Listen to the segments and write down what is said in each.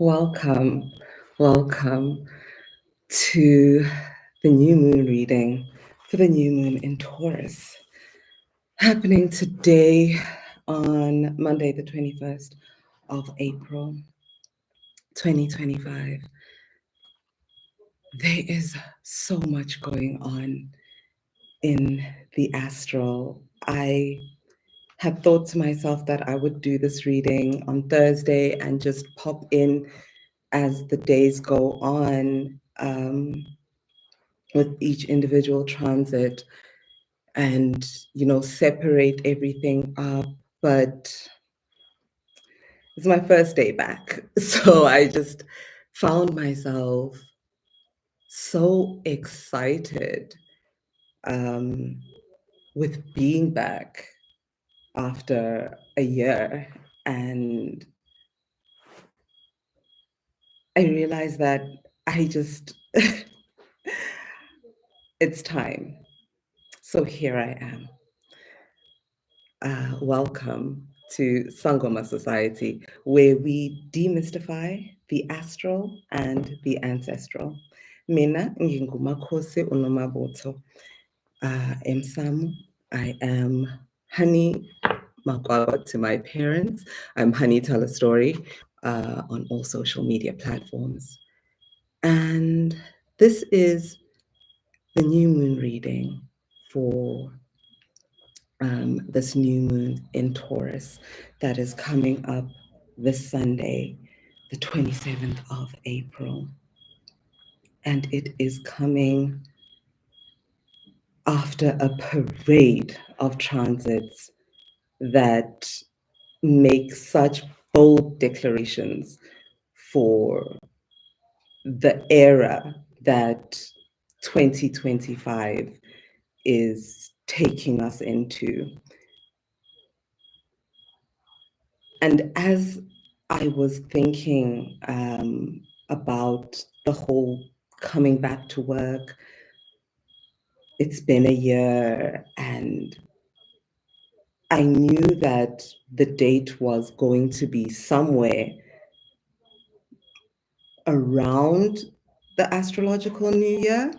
Welcome, welcome to the new moon reading for the new moon in Taurus, happening today on Monday, the 21st of April, 2025. There is so much going on in the astral. I had thought to myself that I would do this reading on Thursday and just pop in as the days go on with each individual transit and, separate everything up. But it's my first day back. So I just found myself so excited with being back after a year. And I realized that it's time. So here I am. Welcome to Sangoma Society, where we demystify the astral and the ancestral. Mina Makhosi Nomabutho. Emsam. I am Honey Makwawa to my parents. I'm Honey Tell a Story on all social media platforms. And this is the new moon reading for this new moon in Taurus that is coming up this Sunday, the 27th of April. And it is coming after a parade of transits that make such bold declarations for the era that 2025 is taking us into. And as I was thinking about the whole coming back to work, it's been a year, and I knew that the date was going to be somewhere around the astrological new year.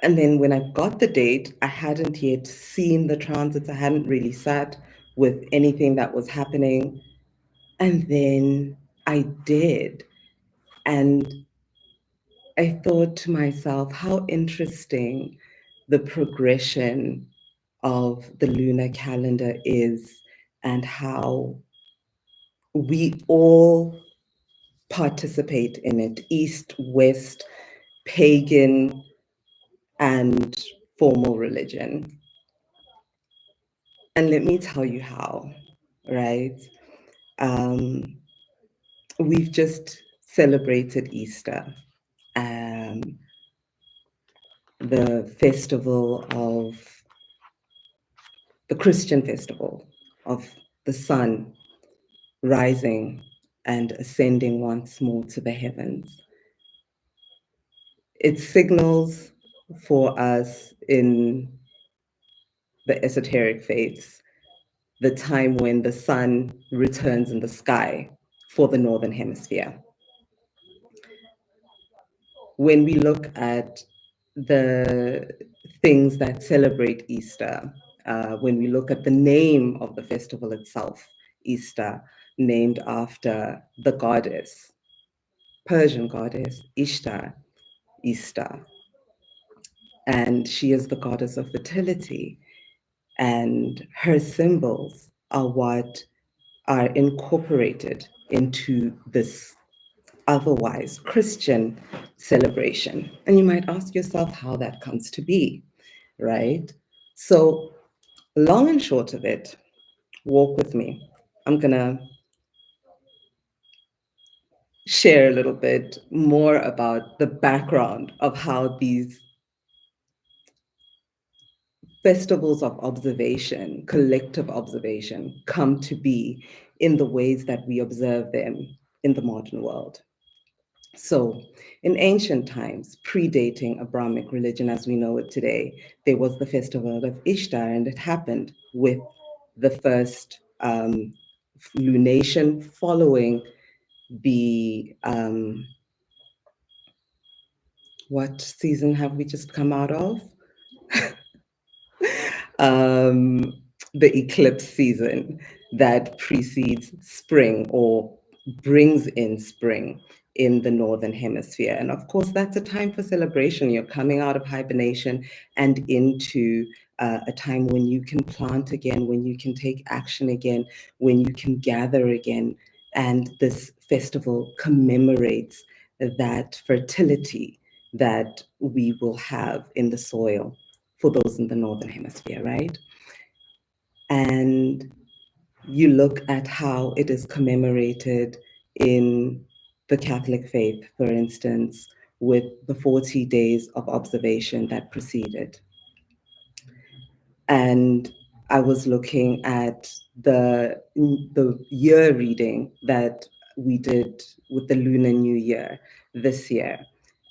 And then when I got the date, I hadn't yet seen the transits. I hadn't really sat with anything that was happening. And then I did. And I thought to myself, how interesting the progression of the lunar calendar is, and how we all participate in it, East, West, pagan, and formal religion. And let me tell you how, right? We've just celebrated Easter, the festival of the Christian festival of the sun rising and ascending once more to the heavens. It signals for us in the esoteric faiths the time when the sun returns in the sky for the northern hemisphere. When we look at the things that celebrate Easter, when we look at the name of the festival itself, Easter, named after the goddess, Persian goddess Ishtar, Easter. And she is the goddess of fertility. And her symbols are what are incorporated into this otherwise Christian celebration. And you might ask yourself how that comes to be, right? So, long and short of it, walk with me. I'm going to share a little bit more about the background of how these festivals of observation, collective observation, come to be in the ways that we observe them in the modern world. So, in ancient times, predating Abrahamic religion as we know it today, there was the festival of Ishtar, and it happened with the first lunation following the what season have we just come out of? um, the eclipse season that precedes spring or brings in spring in the northern hemisphere. And of course, that's a time for celebration. You're coming out of hibernation and into a time when you can plant again, when you can take action again, when you can gather again. And this festival commemorates that fertility that we will have in the soil for those in the northern hemisphere, right? And you look at how it is commemorated in the Catholic faith, for instance, with the 40 days of observation that preceded. And I was looking at the year reading that we did with the Lunar New Year this year,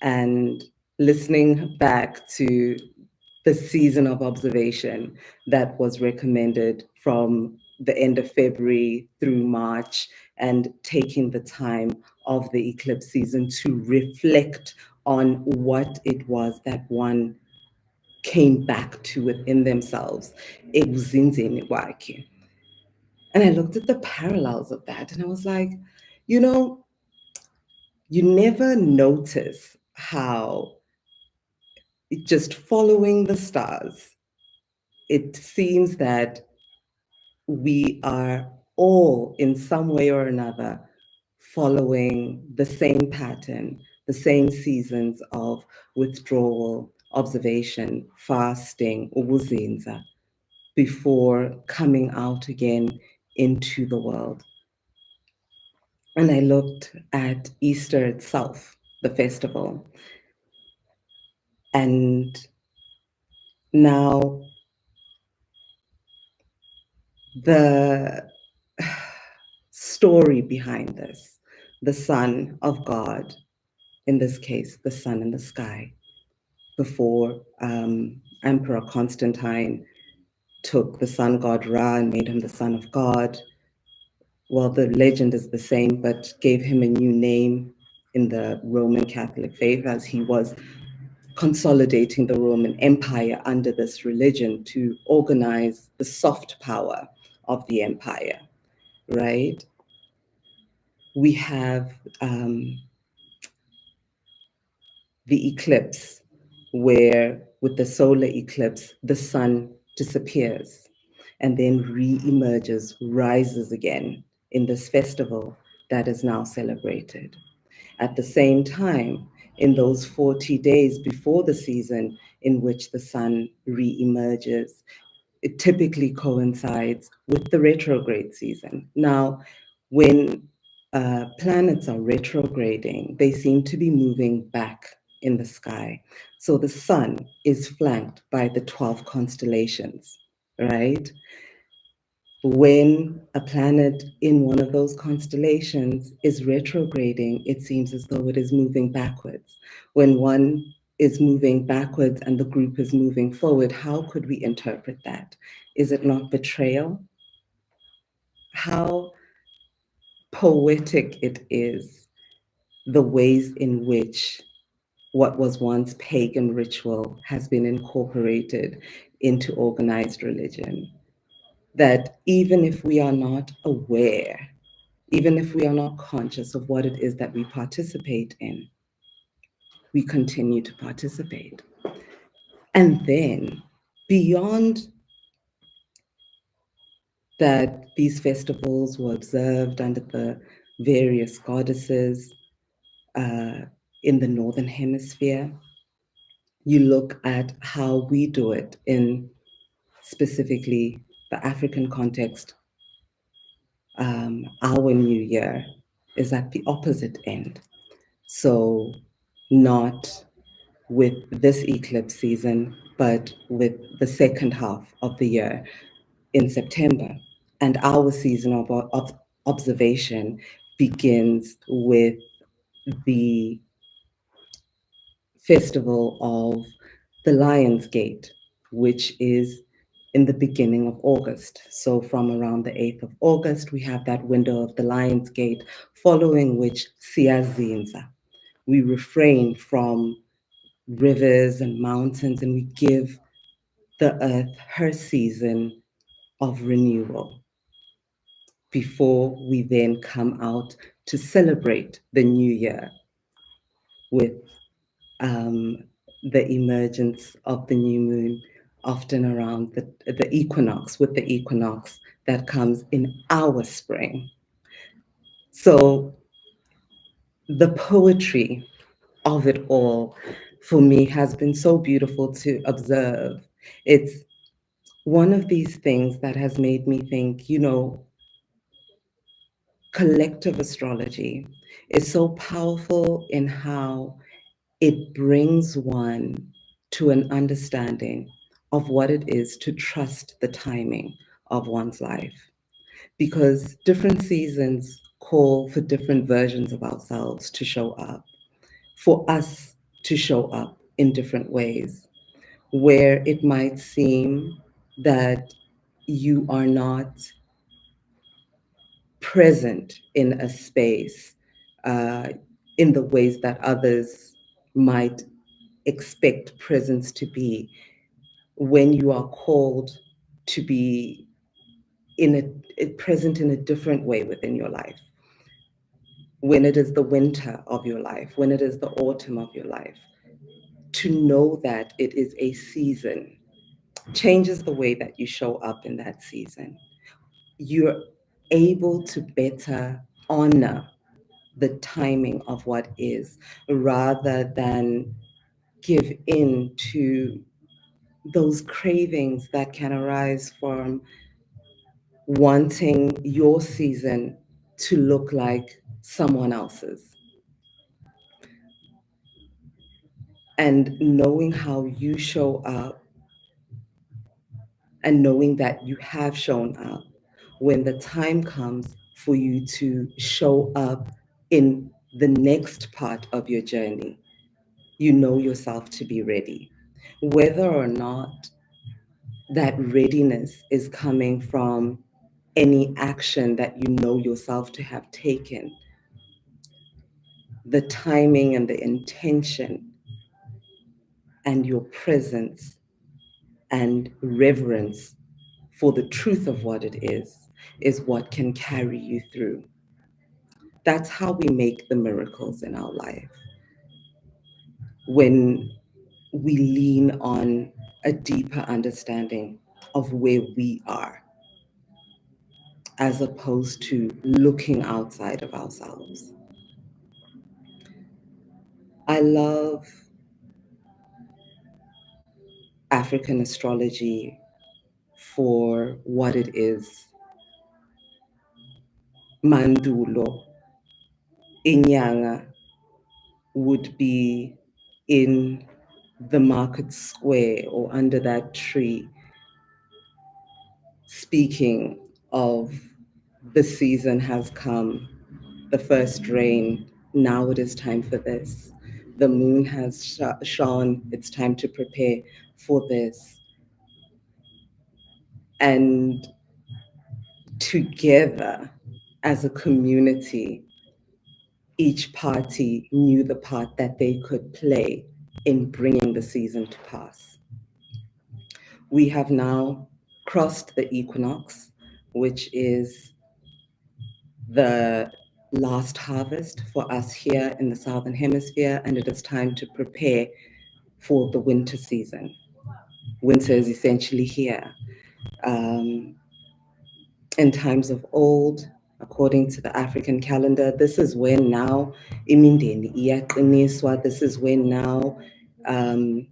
and listening back to the season of observation that was recommended from the end of February through March, and taking the time of the eclipse season to reflect on what it was that one came back to within themselves. Ekuzinzeni kwakhe. And I looked at the parallels of that and I was like, you know, you never notice how just following the stars, it seems that we are all in some way or another following the same pattern, the same seasons of withdrawal, observation, fasting, ukuzinza, before coming out again into the world. And I looked at Easter itself, the festival, and now the story behind this, the Son of God, in this case, the sun in the sky, before Emperor Constantine took the sun god Ra and made him the son of God. Well, the legend is the same, but gave him a new name in the Roman Catholic faith as he was consolidating the Roman Empire under this religion to organize the soft power of the empire, right? We have the eclipse, where with the solar eclipse, the sun disappears and then re-emerges, rises again in this festival that is now celebrated. At the same time, in those 40 days before the season in which the sun re-emerges, it typically coincides with the retrograde season. Now, when planets are retrograding, they seem to be moving back in the sky. So the sun is flanked by the 12 constellations, right? When a planet in one of those constellations is retrograding, it seems as though it is moving backwards. When one is moving backwards and the group is moving forward, how could we interpret that? Is it not betrayal? How poetic it is, the ways in which what was once pagan ritual has been incorporated into organized religion. That even if we are not aware, even if we are not conscious of what it is that we participate in, we continue to participate. And then, beyond that, these festivals were observed under the various goddesses in the Northern Hemisphere. You look at how we do it in specifically the African context. Our New Year is at the opposite end. So, not with this eclipse season, but with the second half of the year in September. And our season of observation begins with the festival of the Lion's Gate, which is in the beginning of August. So from around the 8th of August, we have that window of the Lion's Gate, following which siyazinza. We refrain from rivers and mountains, and we give the earth her season of renewal before we then come out to celebrate the new year with the emergence of the new moon, often around the equinox, with the equinox that comes in our spring. So the poetry of it all for me has been so beautiful to observe. It's one of these things that has made me think, collective astrology is so powerful in how it brings one to an understanding of what it is to trust the timing of one's life. Because different seasons call for different versions of ourselves to show up, for us to show up in different ways, where it might seem that you are not present in a space uh, in the ways that others might expect presence to be, when you are called to be present in a different way within your life, when it is the winter of your life, when it is the autumn of your life, to know that it is a season changes the way that you show up in that season. You're able to better honor the timing of what is, rather than give in to those cravings that can arise from wanting your season to look like someone else's. And knowing how you show up, and knowing that you have shown up when the time comes for you to show up in the next part of your journey, you know yourself to be ready. Whether or not that readiness is coming from any action that you know yourself to have taken, the timing and the intention and your presence and reverence for the truth of what it is what can carry you through. That's how we make the miracles in our life. When we lean on a deeper understanding of where we are, as opposed to looking outside of ourselves. I love African astrology for what it is. Mandulo, Inyanga would be in the market square or under that tree, speaking of the season has come, the first rain, now it is time for this. The moon has shone, it's time to prepare for this. And together as a community, each party knew the part that they could play in bringing the season to pass. We have now crossed the equinox, which is the last harvest for us here in the Southern Hemisphere, and it is time to prepare for the winter season. Winter is essentially here. In times of old, according to the African calendar, this is when now imindeni iyaqiniswa. This is when now um,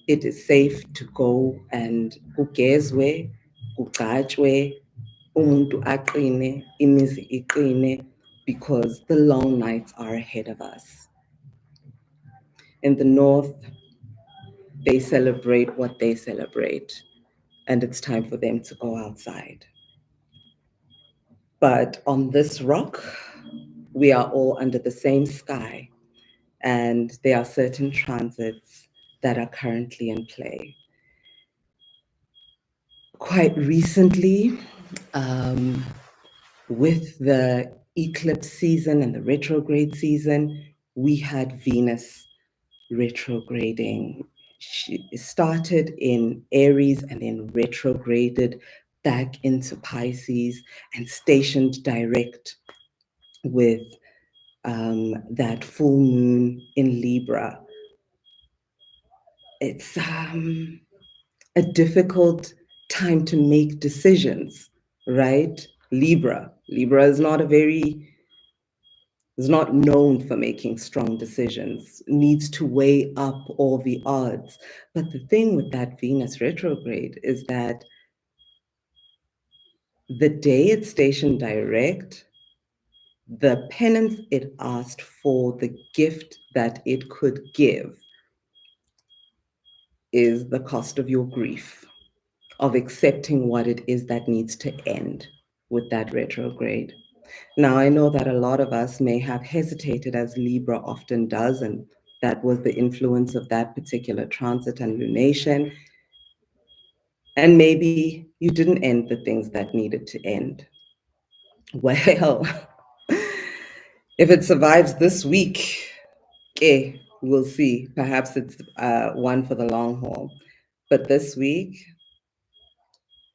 it is safe to go and kugezwe, kugcatshwe, umuntu aqine, imizi iqine, because the long nights are ahead of us. In the north, they celebrate what they celebrate, and it's time for them to go outside. But on this rock, we are all under the same sky, and there are certain transits that are currently in play. quite recently, with the eclipse season and the retrograde season, we had Venus retrograding. She started in Aries and then retrograded back into Pisces and stationed direct with that full moon in Libra. It's a difficult time to make decisions, right? Libra is not known for making strong decisions, needs to weigh up all the odds. But the thing with that Venus retrograde is that the day it's stationed direct, the penance it asked for, the gift that it could give, is the cost of your grief, of accepting what it is that needs to end with that retrograde. Now, I know that a lot of us may have hesitated, as Libra often does, and that was the influence of that particular transit and lunation. And maybe you didn't end the things that needed to end. Well, if it survives this week, okay, we'll see. Perhaps it's one for the long haul. But this week,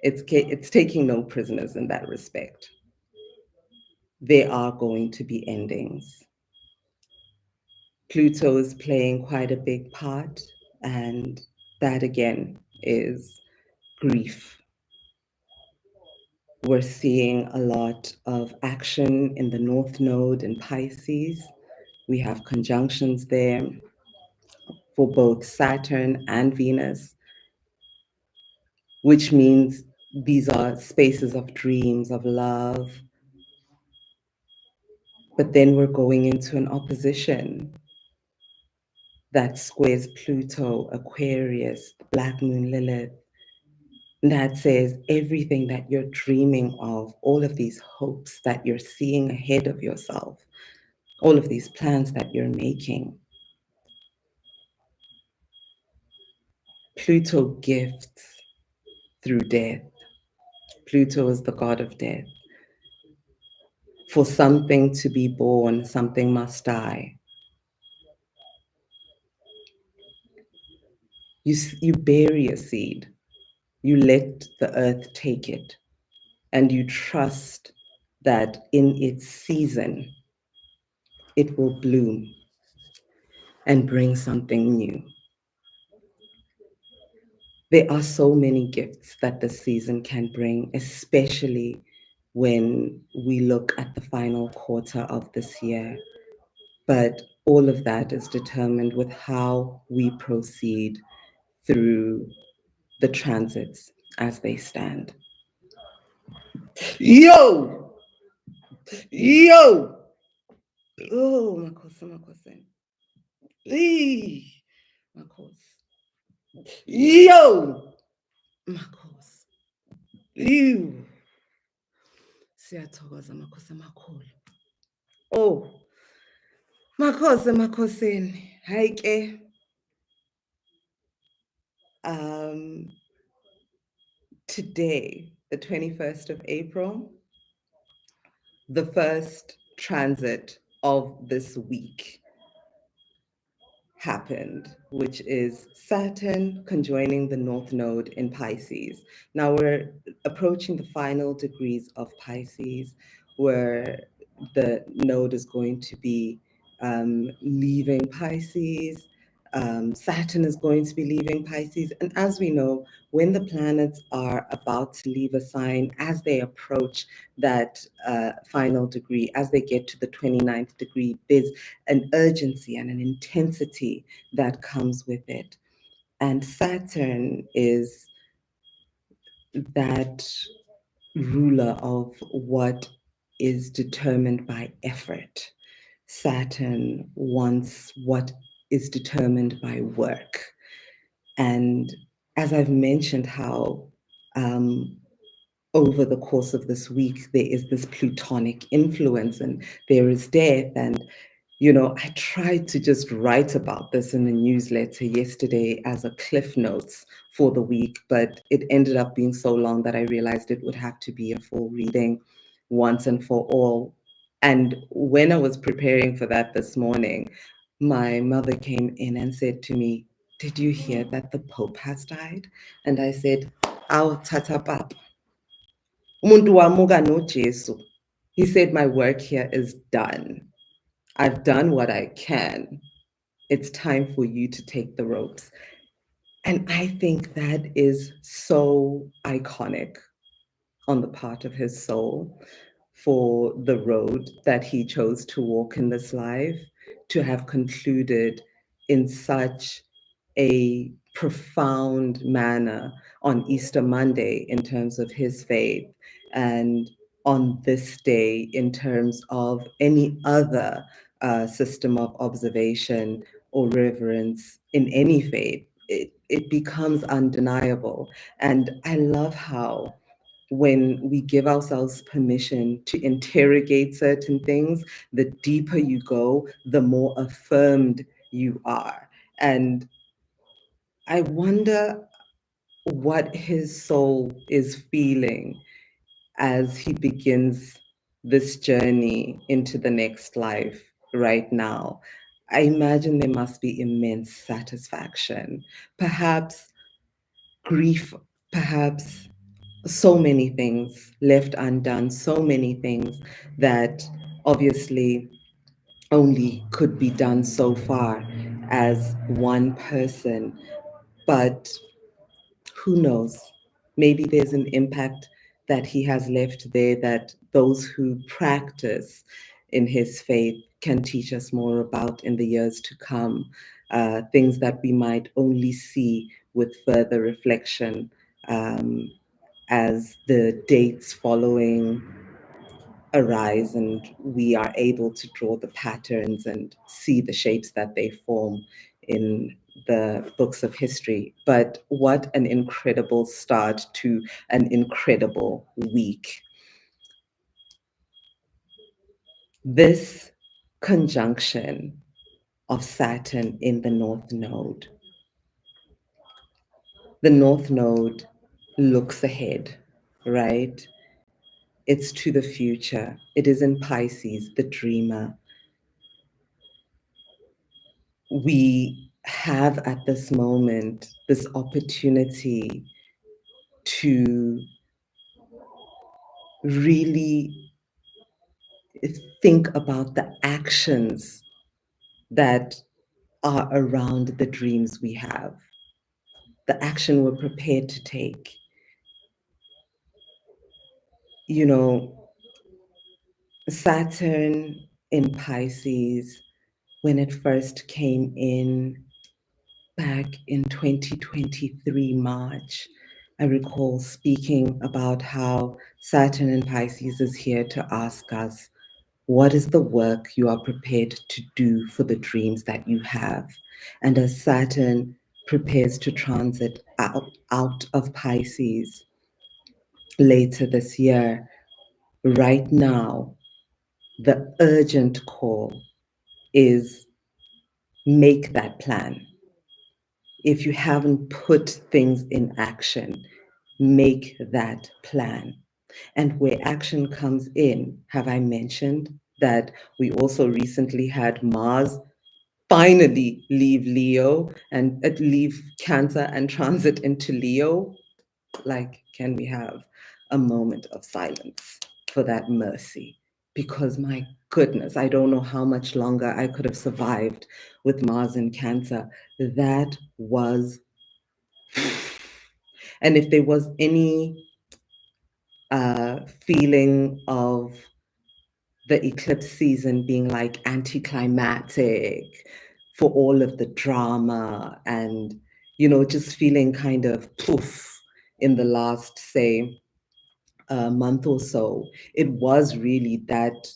it's taking no prisoners in that respect. There are going to be endings. Pluto is playing quite a big part, and that again is grief. We're seeing a lot of action in the North Node in Pisces. We have conjunctions there for both Saturn and Venus, which means these are spaces of dreams, of love. But then we're going into an opposition that squares Pluto, Aquarius, Black Moon Lilith, that says everything that you're dreaming of, all of these hopes that you're seeing ahead of yourself, all of these plans that you're making. Pluto gifts through death. Pluto is the god of death. For something to be born, something must die. You bury a seed, you let the earth take it, and you trust that in its season, it will bloom and bring something new. There are so many gifts that the season can bring, especially when we look at the final quarter of this year. But all of that is determined with how we proceed through the transits as they stand. Yo! Yo! Oh, Makhosi. Makhosi. Yo! Makhosi. Ew. Siyathokoza Makhosi amakhulu. Oh, Makhosi emakhosini. Hayi ke. Today, the 21st of April, the first transit of this week happened, which is Saturn conjoining the North Node in Pisces. Now we're approaching the final degrees of Pisces, where the node is going to be leaving Pisces. Saturn is going to be leaving Pisces. And as we know, when the planets are about to leave a sign, as they approach that final degree, as they get to the 29th degree, there's an urgency and an intensity that comes with it. And Saturn is that ruler of what is determined by effort. Saturn wants what is determined by work. And as I've mentioned, how over the course of this week, there is this plutonic influence and there is death. And, I tried to just write about this in the newsletter yesterday as a cliff notes for the week, but it ended up being so long that I realized it would have to be a full reading once and for all. And when I was preparing for that this morning, my mother came in and said to me, "Did you hear that the Pope has died?" And I said, "Aw, Tata Papa, umuntu wamuka no Jesu." He said, "My work here is done. I've done what I can. It's time for you to take the ropes." And I think that is so iconic on the part of his soul for the road that he chose to walk in this life, to have concluded in such a profound manner on Easter Monday in terms of his faith, and on this day in terms of any other system of observation or reverence in any faith. It becomes undeniable. And I love how when we give ourselves permission to interrogate certain things, the deeper you go, the more affirmed you are. And I wonder what his soul is feeling as he begins this journey into the next life right now. I imagine there must be immense satisfaction, perhaps grief, perhaps so many things left undone, so many things that obviously only could be done so far as one person. But who knows? Maybe there's an impact that he has left there that those who practice in his faith can teach us more about in the years to come, things that we might only see with further reflection. As the dates following arise and we are able to draw the patterns and see the shapes that they form in the books of history. But what an incredible start to an incredible week. This conjunction of Saturn in the North Node. The North Node looks ahead, right? It's to the future. It is in Pisces, the dreamer. We have at this moment this opportunity to really think about the actions that are around the dreams we have, the action we're prepared to take. You know, Saturn in Pisces, when it first came in back in 2023 March, I recall speaking about how Saturn in Pisces is here to ask us, what is the work you are prepared to do for the dreams that you have? And as Saturn prepares to transit out of Pisces later this year, right now, the urgent call is make that plan. If you haven't put things in action, make that plan. And where action comes in, have I mentioned that we also recently had Mars finally leave Leo and leave Cancer and transit into Leo? Like, can we have a moment of silence for that mercy? Because my goodness, I don't know how much longer I could have survived with Mars in Cancer. That was, and if there was any feeling of the eclipse season being like anticlimactic for all of the drama and, just feeling kind of poof in the last, say, month or so, it was really that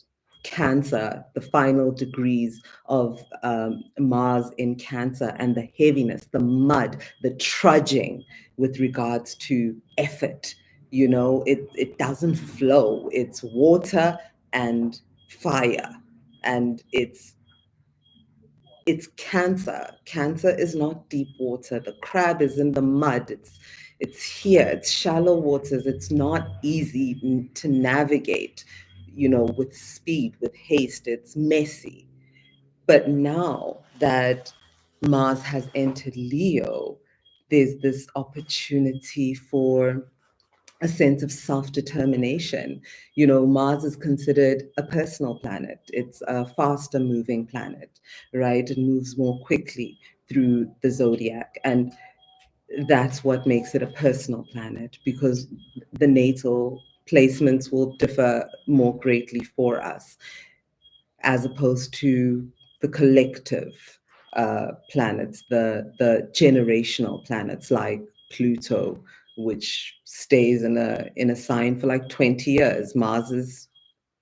Cancer, the final degrees of Mars in Cancer, and the heaviness, the mud, the trudging with regards to effort. It doesn't flow. It's water and fire, and it's it's Cancer. Cancer is not deep water. The crab is in the mud. It's here. It's shallow waters. It's not easy to navigate, with speed, with haste. It's messy. But now that Mars has entered Leo, there's this opportunity for a sense of self-determination. Mars is considered a personal planet. It's a faster moving planet, right? It moves more quickly through the zodiac. And that's what makes it a personal planet, because the natal placements will differ more greatly for us, as opposed to the collective planets, the generational planets like Pluto, which stays in a sign for like 20 years. Mars is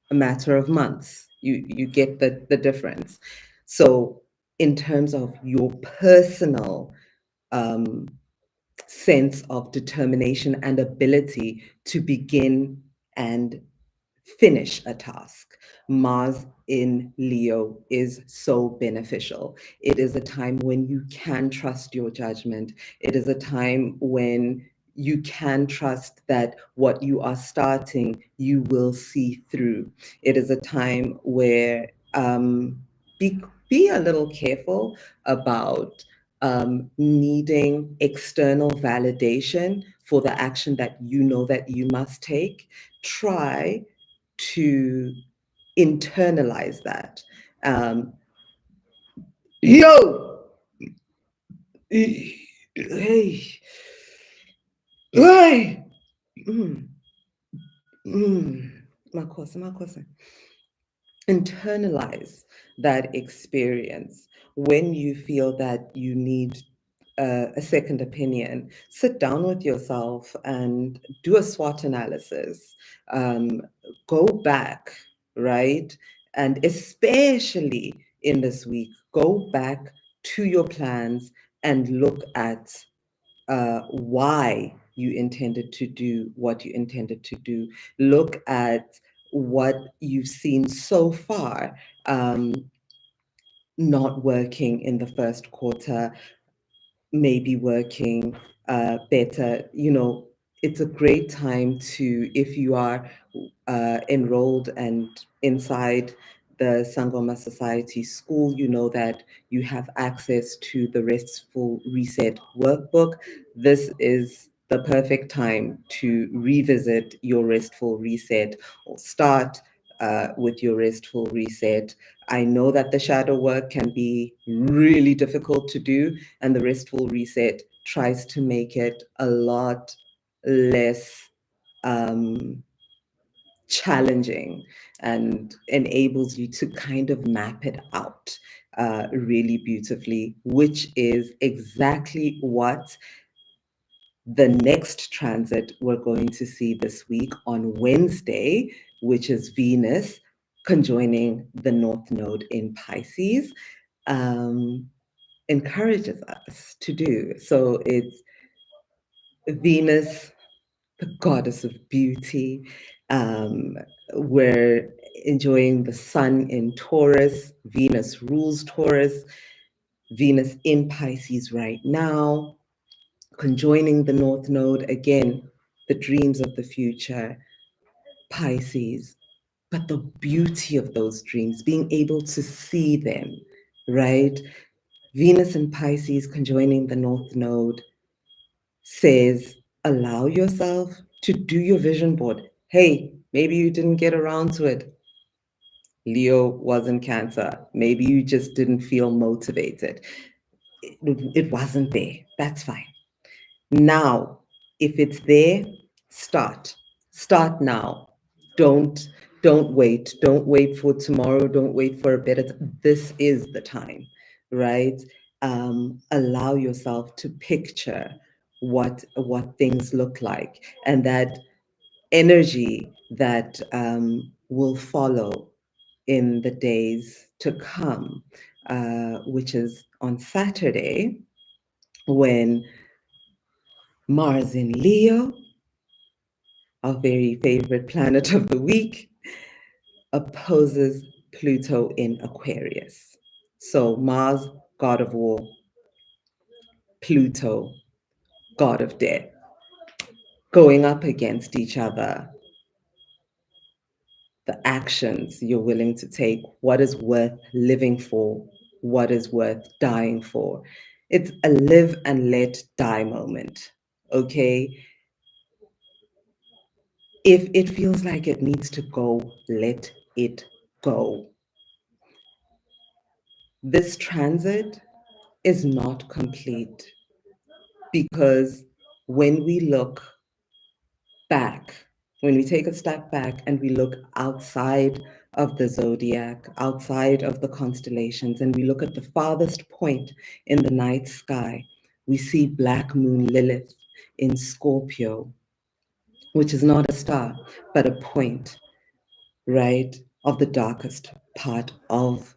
a matter of months. You get the difference. So in terms of your personal um, sense of determination and ability to begin and finish a task, Mars in Leo is so beneficial. It is a time when you can trust your judgment. It is a time when you can trust that what you are starting, you will see through. It is a time where be, be a little careful about needing external validation for the action that you know that you must take. Try to internalize that. Um, Yo, hey, hey, mm, mm. Makhosi. Internalize that experience. When you feel that you need a second opinion, sit down with yourself and do a SWOT analysis. Um, Go back, right? And especially in this week, go back to your plans and look at why you intended to do what you intended to do. Look at what you've seen so far not working in the first quarter, maybe working better. It's a great time to, if you are enrolled and inside the Sangoma Society school, you know that you have access to the Restful Reset workbook. This is the perfect time to revisit your Restful Reset, or start with your Restful Reset. I know that the shadow work can be really difficult to do, and the Restful Reset tries to make it a lot less challenging, and enables you to kind of map it out really beautifully, which is exactly what the next transit we're going to see this week on Wednesday, which is Venus conjoining the North Node in Pisces, encourages us to do. So it's Venus, the goddess of beauty. We're enjoying the sun in Taurus. Venus rules Taurus. Venus in Pisces right now, conjoining the North Node. Again, the dreams of the future, Pisces. But the beauty of those dreams, being able to see them, right? Venus in Pisces conjoining the North Node says, allow yourself to do your vision board. Hey, maybe you didn't get around to it. Leo was in Cancer. Maybe you just didn't feel motivated. It wasn't there. That's fine. Now, if it's there, start. Start now. Don't don't wait. Don't wait for tomorrow. Don't wait for a better This is the time, right? Allow yourself to picture what things look like, and that energy that will follow in the days to come, which is on Saturday, when Mars in Leo, our very favorite planet of the week, opposes Pluto in Aquarius. So Mars, god of war, Pluto, god of death, going up against each other, the actions you're willing to take, what is worth living for, what is worth dying for. It's a live and let die moment, okay? If it feels like it needs to go, let it go. This transit is not complete because when we look back, when we take a step back and we look outside of the zodiac, outside of the constellations, and we look at the farthest point in the night sky, we see Black Moon Lilith in Scorpio, which is not a star, but a point, right, of the darkest part of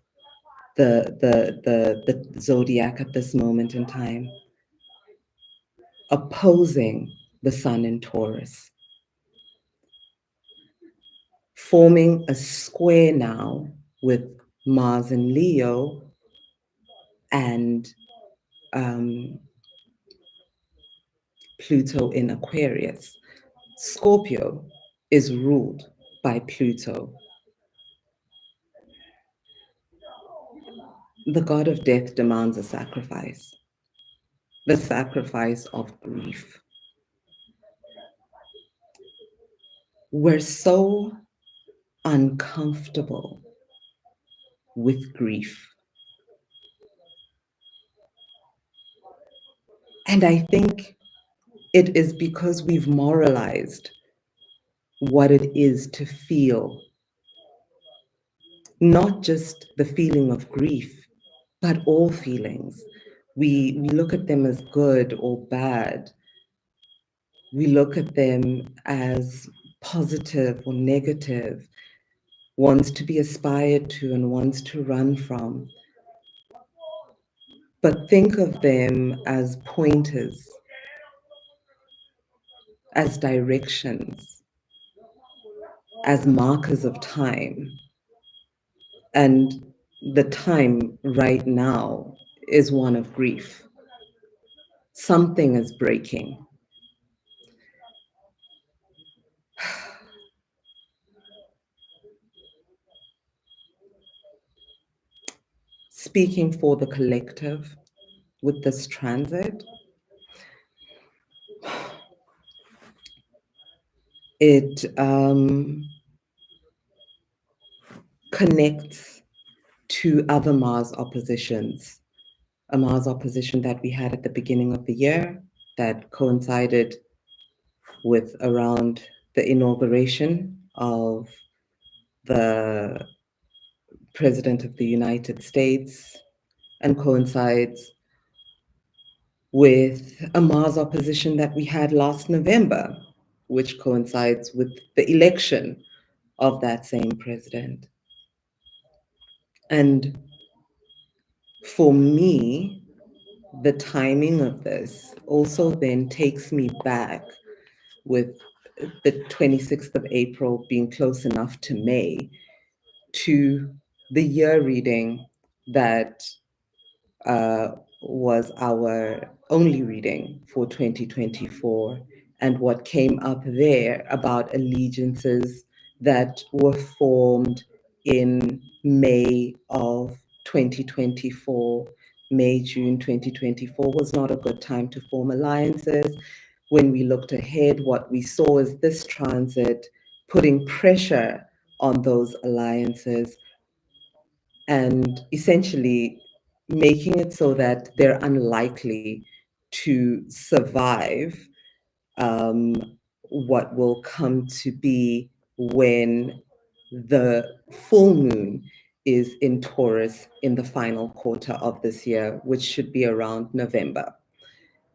the zodiac at this moment in time, opposing the sun in Taurus, forming a square now with Mars in Leo and Pluto in Aquarius. Scorpio is ruled by Pluto. The god of death demands a sacrifice, the sacrifice of grief. We're so uncomfortable with grief. And I think it is because we've moralized what it is to feel not just the feeling of grief, but all feelings. We look at them as good or bad. We look at them as positive or negative, ones to be aspired to and ones to run from. But think of them as pointers, as directions, as markers of time. And the time right now is one of grief. Something is breaking. Speaking for the collective with this transit, it connects to other Mars oppositions. A Mars opposition that we had at the beginning of the year that coincided with around the inauguration of the President of the United States and coincides with a Mars opposition that we had last November, which coincides with the election of that same president. And for me, the timing of this also then takes me back with the 26th of April being close enough to May to the year reading that was our only reading for 2024, and what came up there about allegiances that were formed in May of 2024. May, June 2024 was not a good time to form alliances. When we looked ahead, what we saw is this transit putting pressure on those alliances and essentially making it so that they're unlikely to survive um, what will come to be when the full moon is in Taurus in the final quarter of this year, which should be around November,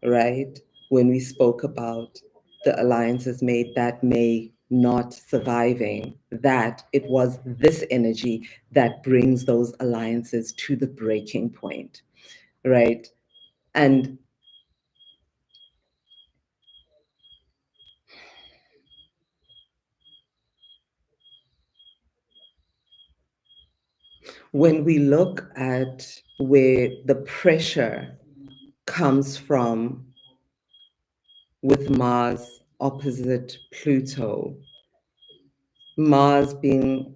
right? When we spoke about the alliances made that may not surviving, that it was this energy that brings those alliances to the breaking point, right? And When we look at where the pressure comes from with Mars opposite Pluto, Mars being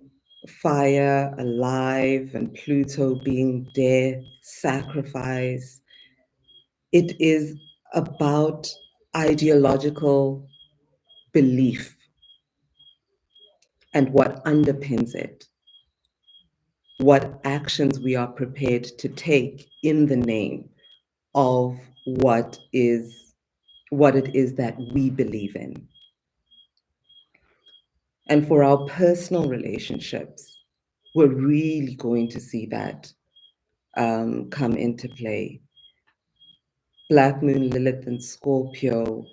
fire, alive, and Pluto being death, sacrifice, it is about ideological belief and what underpins it, what actions we are prepared to take in the name of what it is that we believe in. And for our personal relationships, we're really going to see that come into play. Black Moon, Lilith, and Scorpio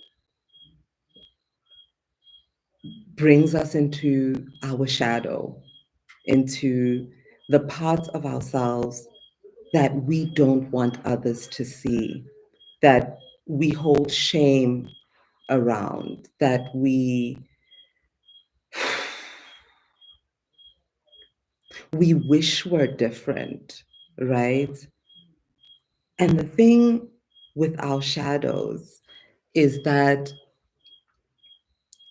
brings us into our shadow, into the parts of ourselves that we don't want others to see, that we hold shame around, that we wish were different, right? And the thing with our shadows is that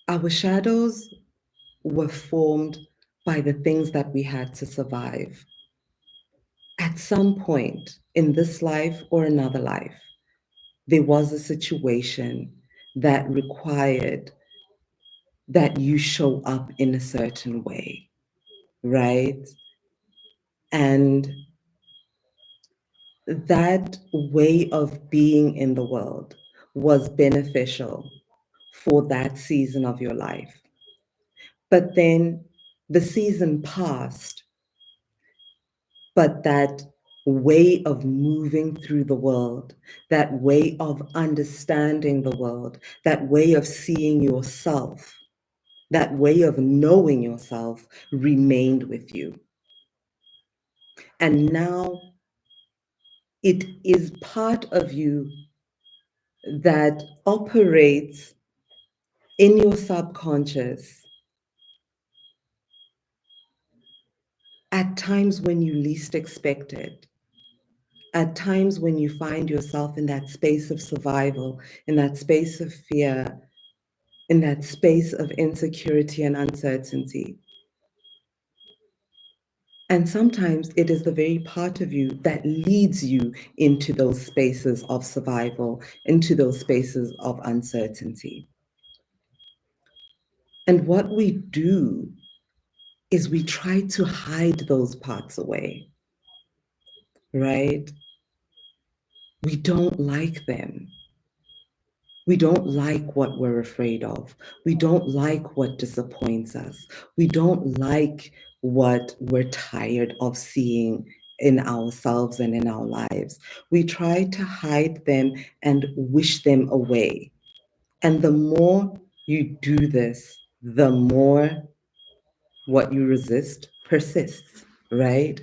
our shadows were formed by the things that we had to survive. At some point in this life or another life, there was a situation that required that you show up in a certain way, right? And that way of being in the world was beneficial for that season of your life. But then the season passed, but that way of moving through the world, that way of understanding the world, that way of seeing yourself, that way of knowing yourself remained with you. And now it is part of you that operates in your subconscious at times when you least expect it, at times when you find yourself in that space of survival, in that space of fear, in that space of insecurity and uncertainty. And sometimes it is the very part of you that leads you into those spaces of survival, into those spaces of uncertainty. And what we do is we try to hide those parts away, right? We don't like them. We don't like what we're afraid of. We don't like what disappoints us. We don't like what we're tired of seeing in ourselves and in our lives. We try to hide them and wish them away. And the more you do this, the more what you resist persists, right?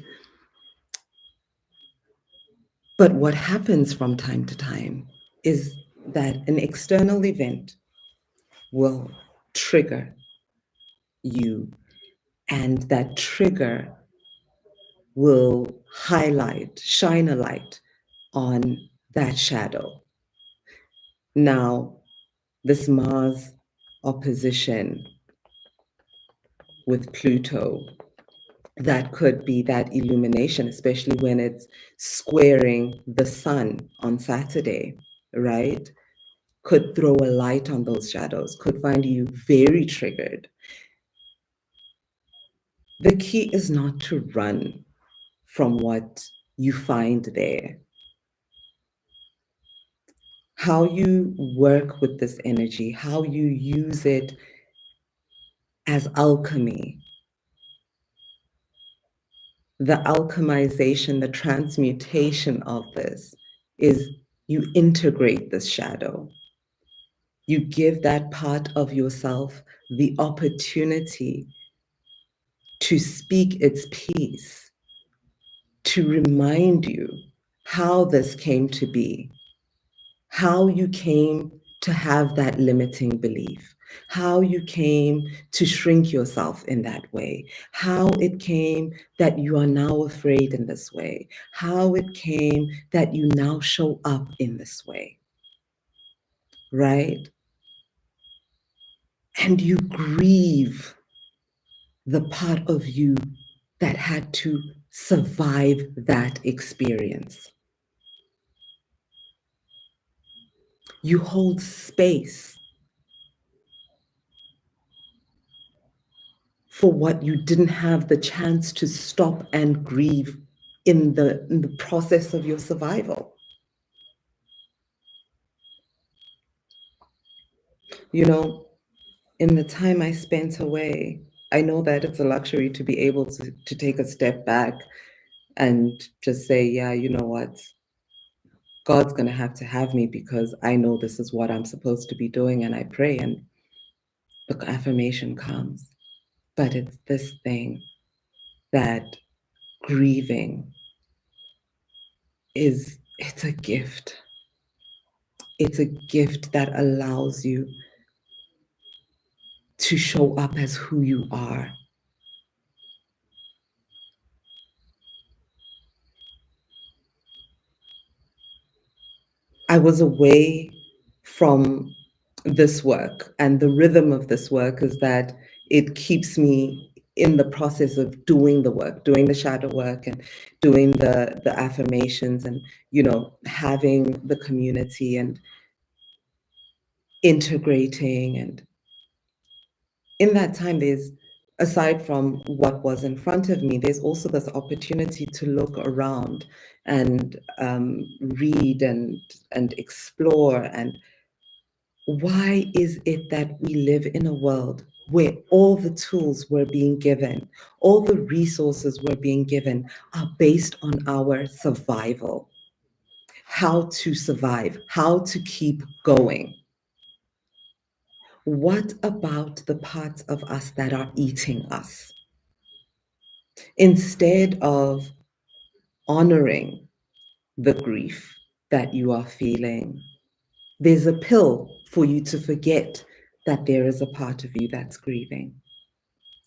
But what happens from time to time is that an external event will trigger you, and that trigger will shine a light on that shadow. Now, this Mars opposition with Pluto, that could be that illumination, especially when it's squaring the sun on Saturday, right? Could throw a light on those shadows, could find you very triggered. The key is not to run from what you find there. How you work with this energy, how you use it as alchemy, the alchemization, the transmutation of this is you integrate this shadow. You give that part of yourself the opportunity to speak its piece, to remind you how this came to be, how you came to have that limiting belief, how you came to shrink yourself in that way, how it came that you are now afraid in this way, how it came that you now show up in this way, right? And you grieve the part of you that had to survive that experience. You hold space for what you didn't have the chance to stop and grieve in the process of your survival. You know, in the time I spent away, I know that it's a luxury to be able to take a step back and just say, yeah, you know what? God's going to have me because I know this is what I'm supposed to be doing, and I pray and the affirmation comes. But it's this thing that grieving it's a gift. It's a gift that allows you to show up as who you are. I was away from this work, and the rhythm of this work is that it keeps me in the process of doing the work, doing the shadow work and doing the affirmations and, you know, having the community and integrating. And in that time, there's, aside from what was in front of me, there's also this opportunity to look around and read and explore. And why is it that we live in a world where all the tools we're being given, all the resources we're being given are based on our survival? How to survive, how to keep going. What about the parts of us that are eating us? Instead of honoring the grief that you are feeling, there's a pill for you to forget that there is a part of you that's grieving.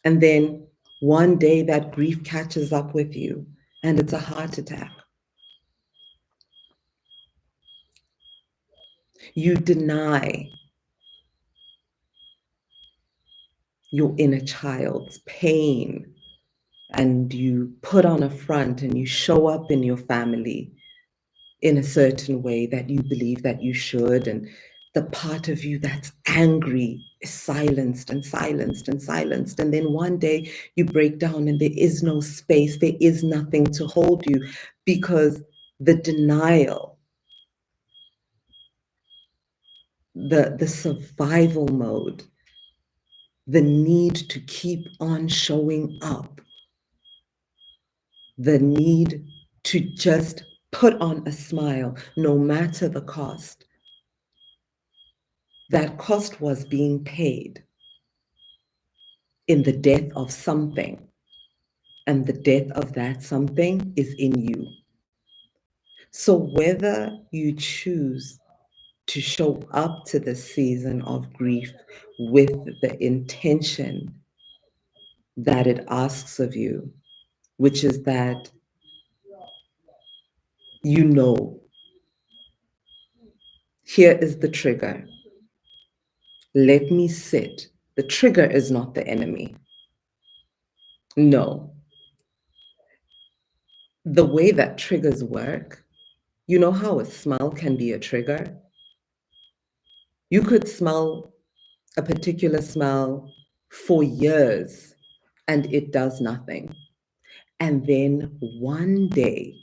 And then one day that grief catches up with you and it's a heart attack. You deny your inner child's pain and you put on a front and you show up in your family in a certain way that you believe that you should, and the part of you that's angry is silenced and silenced and silenced, and then one day you break down and there is no space, there is nothing to hold you because the denial, the survival mode, the need to keep on showing up, the need to just put on a smile no matter the cost. That cost was being paid in the death of something, and the death of that something is in you. So whether you choose to show up to the season of grief with the intention that it asks of you, which is that you know, here is the trigger. Let me sit. The trigger is not the enemy. No. The way that triggers work, you know how a smell can be a trigger? You could smell a particular smell for years and it does nothing. And then one day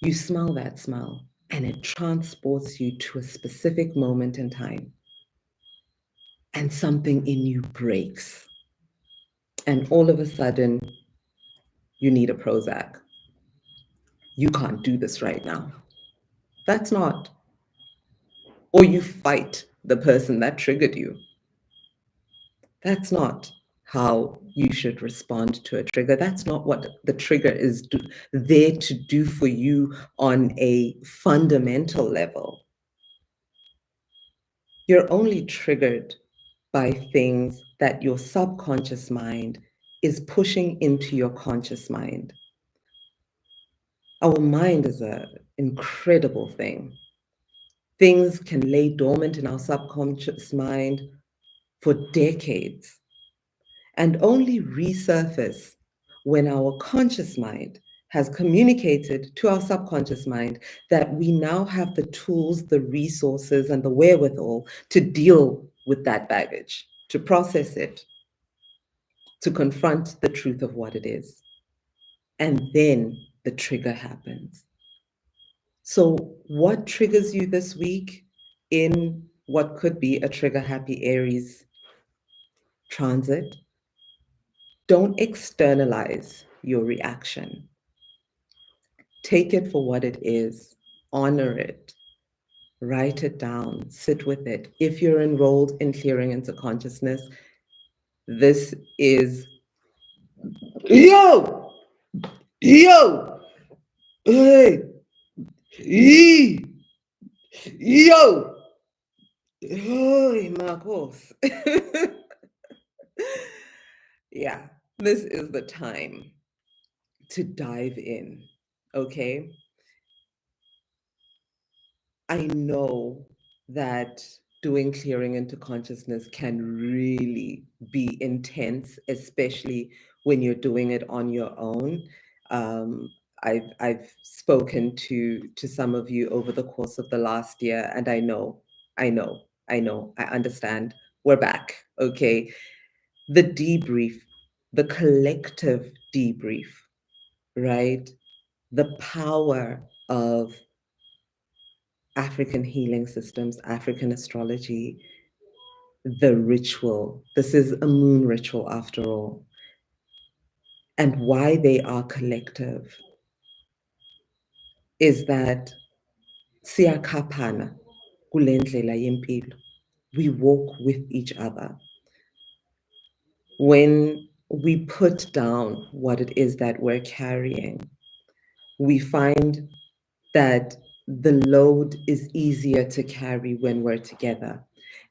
you smell that smell and it transports you to a specific moment in time. And something in you breaks. And all of a sudden, you need a Prozac. You can't do this right now. That's not. Or you fight the person that triggered you. That's not how you should respond to a trigger. That's not what the trigger is there to do for you on a fundamental level. You're only triggered by things that your subconscious mind is pushing into your conscious mind. Our mind is an incredible thing. Things can lay dormant in our subconscious mind for decades and only resurface when our conscious mind has communicated to our subconscious mind that we now have the tools, the resources, and the wherewithal to deal with that baggage, to process it, to confront the truth of what it is. And then the trigger happens. So, what triggers you this week in what could be a trigger happy Aries transit? Don't externalize your reaction. Take it for what it is, honor it, write it down, sit with it. If you're enrolled in clearing into consciousness, this is yo, yo, hey, ee, yo, hey, Makhosi. Yeah, this is the time to dive in, okay? I know that doing clearing into consciousness can really be intense, especially when you're doing it on your own. Um, I've spoken to some of you over the course of the last year, and I understand. We're back, okay? The debrief, the collective debrief, right? The power of African healing systems, African astrology, the ritual. This is a moon ritual after all. And why they are collective is that siyakhaphana kule ndlela yempilo. We walk with each other. When we put down what it is that we're carrying, we find that the load is easier to carry when we're together.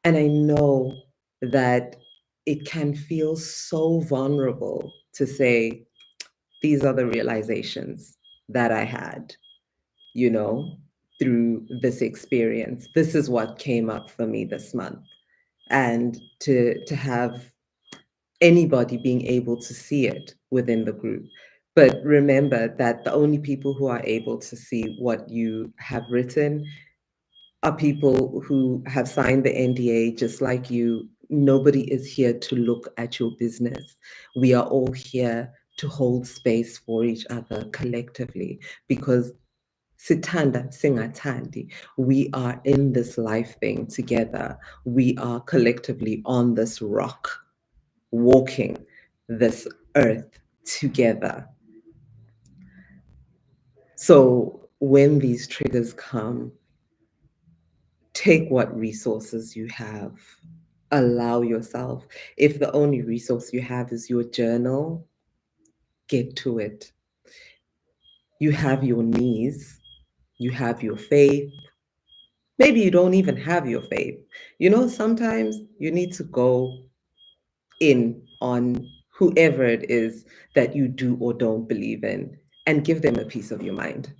And I know that it can feel so vulnerable to say, these are the realizations that I had, you know, through this experience. This is what came up for me this month. And to have anybody being able to see it within the group. But remember that the only people who are able to see what you have written are people who have signed the NDA just like you. Nobody is here to look at your business. We are all here to hold space for each other collectively because sithanda singathandi, we are in this life thing together. We are collectively on this rock, walking this earth together. So when these triggers come, take what resources you have. Allow yourself. If the only resource you have is your journal, get to it. You have your knees, you have your faith. Maybe you don't even have your faith. You know, sometimes you need to go in on whoever it is that you do or don't believe in and give them a piece of your mind.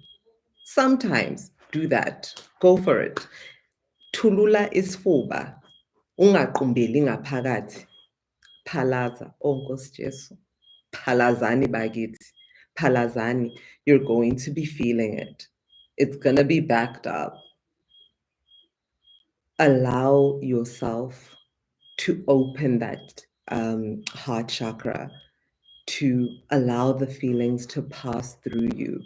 Sometimes do that. Go for it. Thulula isifuba. Ungaqumbeli ngaphakathi. Phalaza. Oh, Nkosi Jesu. Phalazani bakithi. Phalazani. You're going to be feeling it. It's going to be backed up. Allow yourself to open that heart chakra, to allow the feelings to pass through you.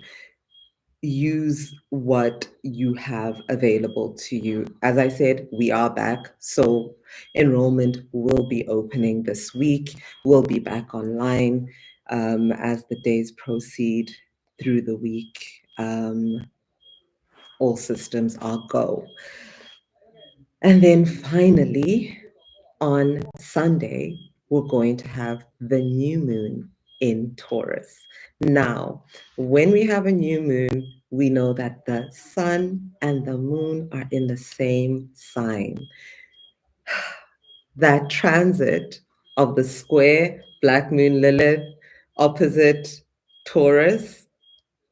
Use what you have available to you. As I said, we are back. So enrollment will be opening this week. We'll be back online as the days proceed through the week. All systems are go. And then finally, on Sunday, we're going to have the new moon in Taurus. Now, when we have a new moon, we know that the sun and the moon are in the same sign. That transit of the square Black Moon Lilith opposite Taurus,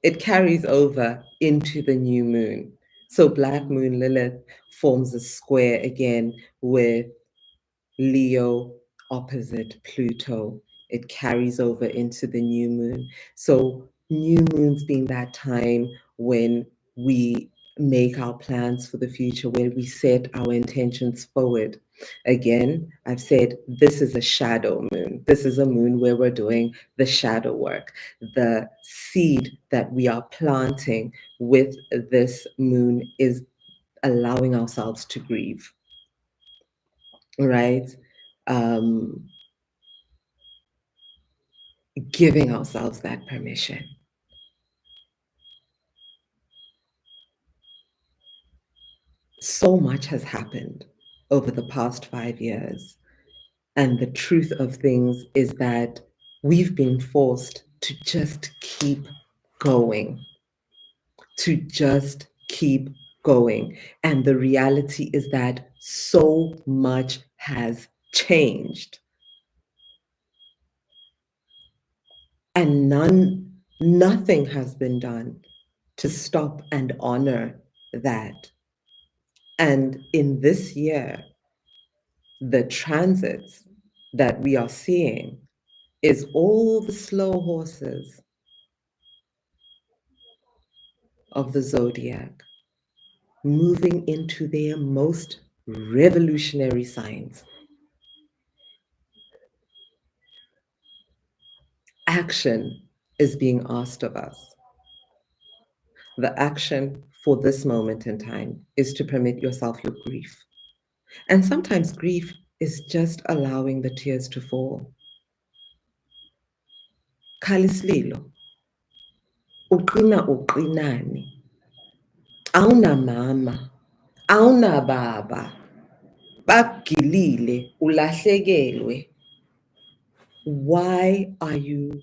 it carries over into the new moon. So Black Moon Lilith forms a square again with Leo opposite Pluto. It carries over into the new moon. So, new moons being that time when we make our plans for the future, when we set our intentions forward. Again, I've said this is a shadow moon. This is a moon where we're doing the shadow work. The seed that we are planting with this moon is allowing ourselves to grieve, right? Um, Giving ourselves that permission. So much has happened over the past 5 years. And the truth of things is that we've been forced to just keep going, to just keep going. And the reality is that so much has changed. And nothing has been done to stop and honor that. And in this year, the transits that we are seeing is all the slow horses of the zodiac moving into their most revolutionary signs. Action is being asked of us. The action for this moment in time is to permit yourself your grief. And sometimes grief is just allowing the tears to fall. Khalislilo, uqinani, awunamama, awunababa, bakugilile, ulahlekelwe. Why are you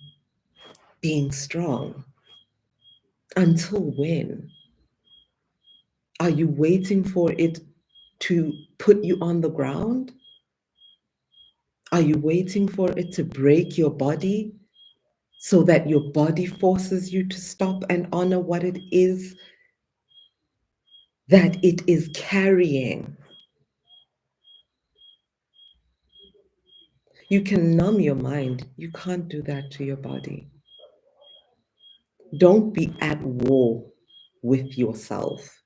being strong? Until when? Are you waiting for it to put you on the ground? Are you waiting for it to break your body so that your body forces you to stop and honor what it is that it is carrying? You can numb your mind. You can't do that to your body. Don't be at war with yourself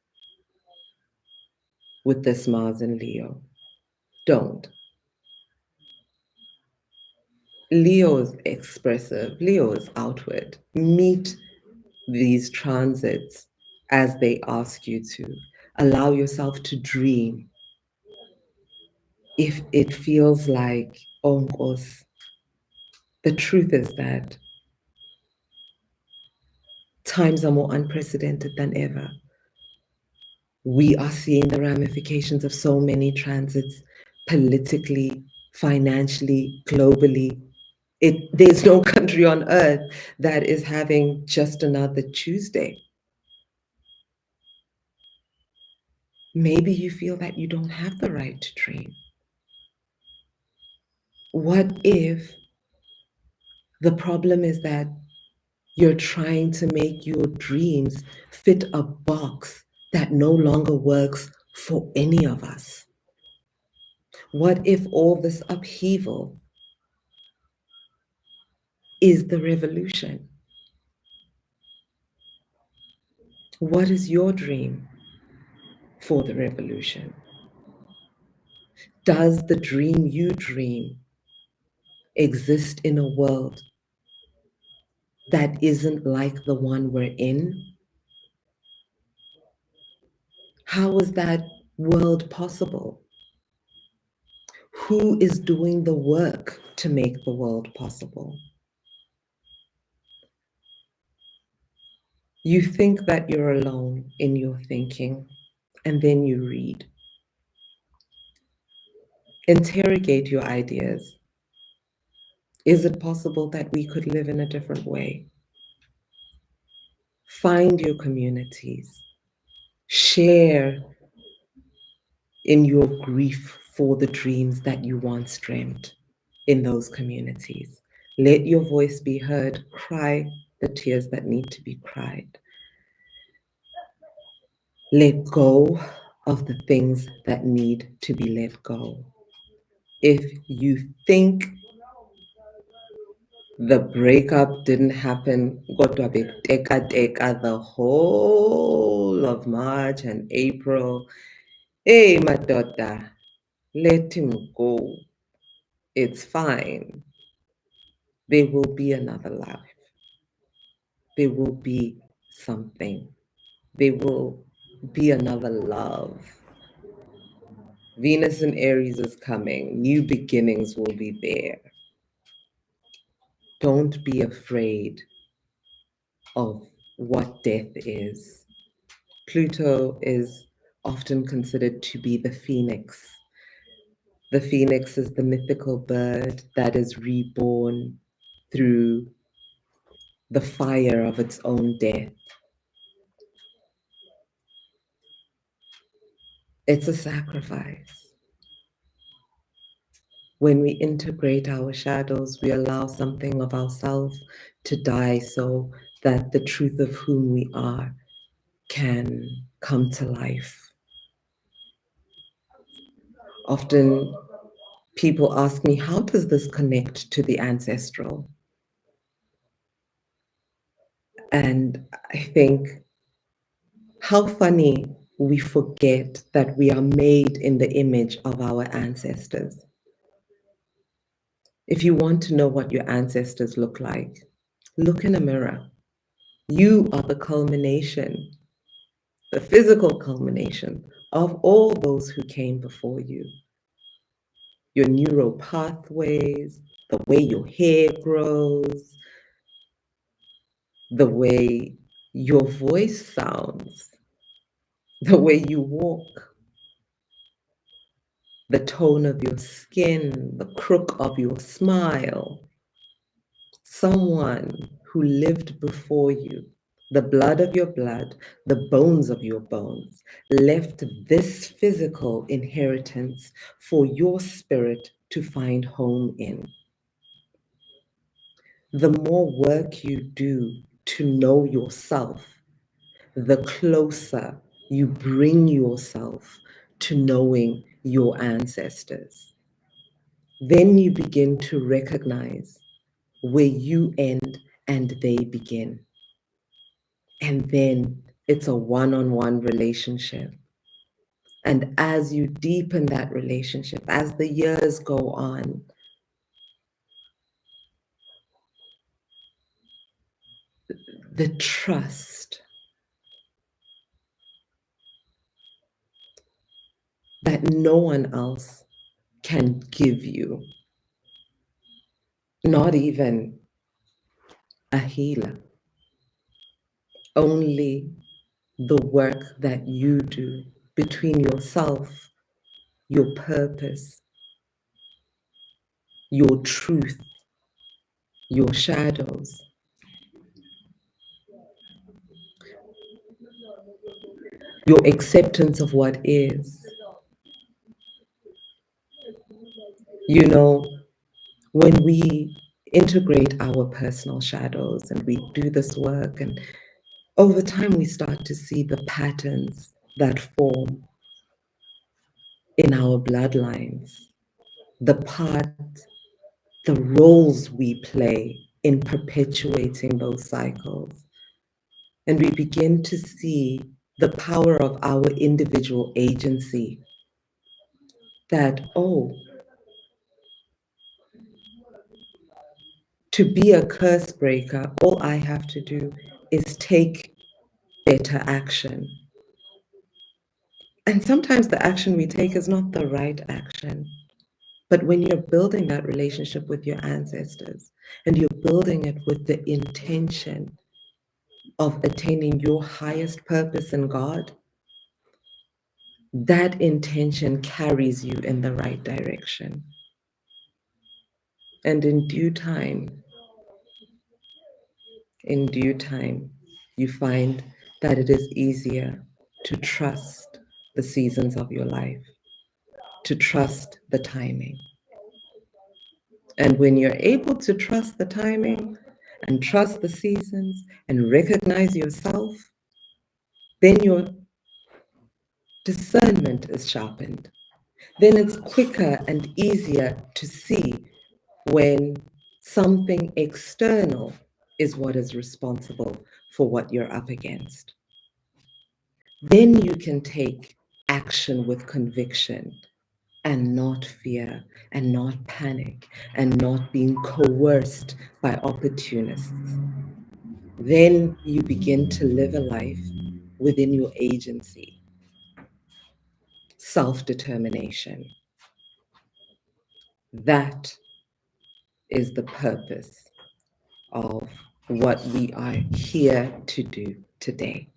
with this Mars and Leo. Don't. Leo is expressive, Leo is outward. Meet these transits as they ask you to. Allow yourself to dream. If it feels like onkos, the truth is that times are more unprecedented than ever. We are seeing the ramifications of so many transits politically, financially, globally. There's no country on earth that is having just another Tuesday. Maybe you feel that you don't have the right to dream. What if the problem is that you're trying to make your dreams fit a box that no longer works for any of us? What if all this upheaval is the revolution? What is your dream for the revolution? Does the dream you dream exist in a world that isn't like the one we're in? How is that world possible? Who is doing the work to make the world possible? You think that you're alone in your thinking, and then you read. Interrogate your ideas. Is it possible that we could live in a different way? Find your communities. Share in your grief for the dreams that you once dreamt in those communities. Let your voice be heard. Cry the tears that need to be cried. Let go of the things that need to be let go. If you think the breakup didn't happen, kodwa bekuteka the whole of March and April, hey, madoda, let him go. It's fine. There will be another life. There will be something. There will be another love. Venus in Aries is coming. New beginnings will be there. Don't be afraid of what death is. Pluto is often considered to be the phoenix. The phoenix is the mythical bird that is reborn through the fire of its own death. It's a sacrifice. When we integrate our shadows, we allow something of ourselves to die so that the truth of whom we are can come to life. Often people ask me, how does this connect to the ancestral? And I think how funny we forget that we are made in the image of our ancestors. If you want to know what your ancestors look like, look in a mirror. You are the culmination, the physical culmination of all those who came before you. Your neural pathways, the way your hair grows, the way your voice sounds, the way you walk, the tone of your skin, the crook of your smile. Someone who lived before you, the blood of your blood, the bones of your bones, left this physical inheritance for your spirit to find home in. The more work you do to know yourself, the closer you bring yourself to knowing your ancestors. Then you begin to recognize where you end and they begin. And then it's a one-on-one relationship. And as you deepen that relationship, as the years go on, the trust that no one else can give you, not even a healer, only the work that you do between yourself, your purpose, your truth, your shadows. Your acceptance of what is. You know, when we integrate our personal shadows and we do this work, and over time we start to see the patterns that form in our bloodlines, the part, the roles we play in perpetuating those cycles. And we begin to see the power of our individual agency that, oh, to be a curse breaker, all I have to do is take better action. And sometimes the action we take is not the right action. But when you're building that relationship with your ancestors and you're building it with the intention of attaining your highest purpose in God, that intention carries you in the right direction. And in due time, you find that it is easier to trust the seasons of your life. to trust the timing. And when you're able to trust the timing and trust the seasons and recognize yourself, then your discernment is sharpened. Then it's quicker and easier to see when something external is what is responsible for what you're up against. Then you can take action with conviction and not fear and not panic and not being coerced by opportunists. Then you begin to live a life within your agency, self-determination. That is the purpose of what we are here to do today.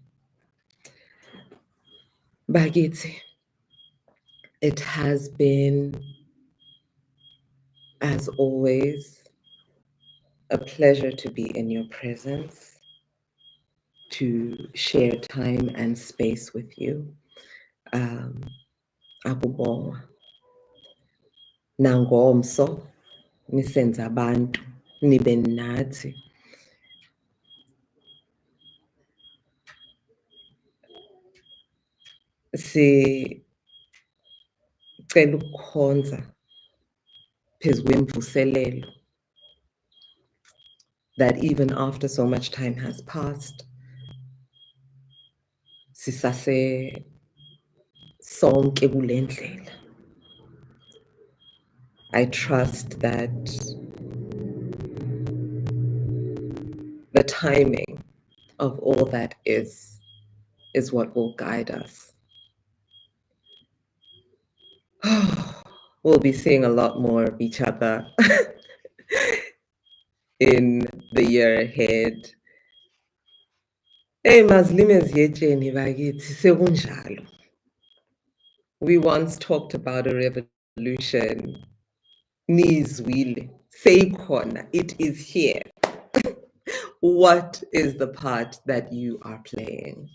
Bagiti, it has been, as always, a pleasure to be in your presence, to share time and space with you. Akubonga. Nangomso, nisenza abantu, nibe nathi. Sicela ukukhonza phezu kwemvuselelo, that even after so much time has passed, sisase sonke kule ndlela. I trust that the timing of all that is what will guide us. We'll be seeing a lot more of each other in the year ahead. Hey, mazilime eziyetsheni bakithi, sekunjalo. We once talked about a revolution. Nizwile, seikhona, it is here. What is the part that you are playing?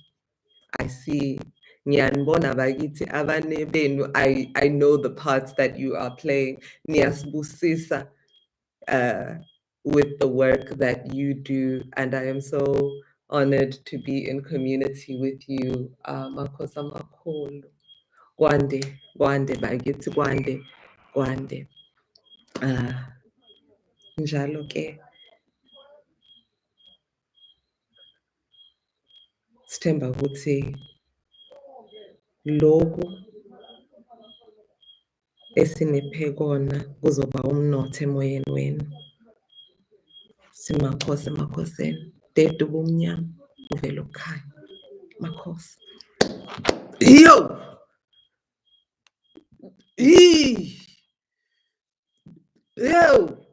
I see. Ngiyanibona bakithi abane benu. I know the parts that you are playing. Niyasibusisa with the work that you do, and I am so honored to be in community with you. Makhosi amakhulu. Kwande bakithi, kwande. Njalo ke. Sithemba ukuthi lokhu esiniphe kona kuzoba umnotho emoyeni wenu. Simakhosi emakhosini, dede ubumnyama uvela ukukhanya. Makhosi. Yo! Yo!